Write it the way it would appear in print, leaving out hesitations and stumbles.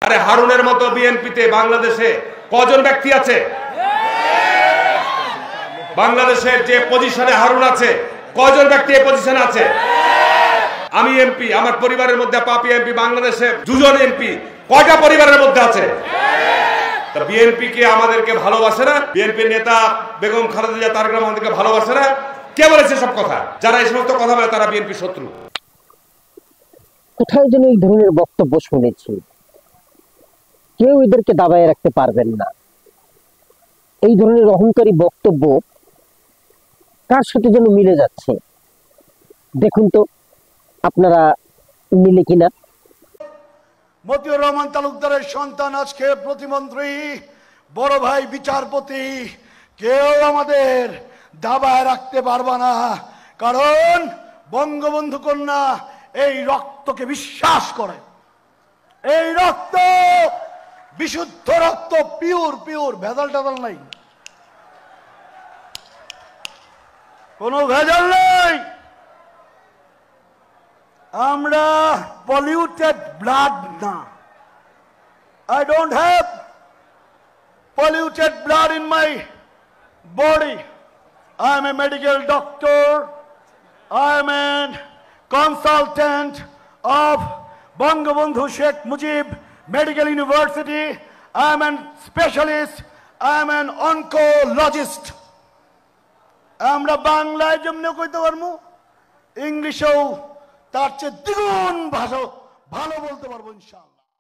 আরে হারুনের মতো বিএনপিতে বাংলাদেশে কজন ব্যক্তি আছে? বাংলাদেশের যে পজিশনে হারুন আছে, কজন ব্যক্তি এই পজিশনে আছে? আমি এমপি, আমার পরিবারের মধ্যে পাপি এমপি, বাংলাদেশে দুজন এমপি, কয়টা পরিবারের মধ্যে আছে? তা বিএনপি কে আমাদেরকে ভালোবাসে না? বিএনপি নেতা বেগম খালেদা জিয়া তারেক রহমান আমাদেরকে ভালোবাসে না? কে বলেছে সব কথা? যারা এই সমস্ত কথা বলে তারা বিএনপি শত্রু। কোথায় যেন এই ধরনের বক্তব্য শুনেছি, কেউ এদেরকে দাবায় রাখতে পারবেন না। এই ধরনের অহংকারী বক্তব্য কার সাথে যেন মিলে যাচ্ছে, দেখুন তো আপনারা মিলে কিনা। মতিউর রহমান তালুকদারের সন্তান আজকে প্রতিমন্ত্রী, বড় ভাই বিচারপতি, কেউ আমাদের দাবায় রাখতে পারবে না, কারণ বঙ্গবন্ধু কন্যা এই রক্তকে বিশ্বাস করে। এই রক্ত বিশুদ্ধ রক্ত, পিওর পিওর, ভেজাল টাজাল নাই, কোনো ভেজাল নাই। আমরা পলিউটেড ব্লাড না। I don't have polluted blood in my body. I am a medical doctor. I am a consultant of Bangabandhu Sheikh Mujib Medical University. I am a specialist. I am an oncologist. আমরা বাংলায় যেমনি কইতে পারবো, ইংলিশেও তার চেয়ে দ্বিগুণ ভাষা ভালো বলতে পারবো ইনশাআল্লাহ।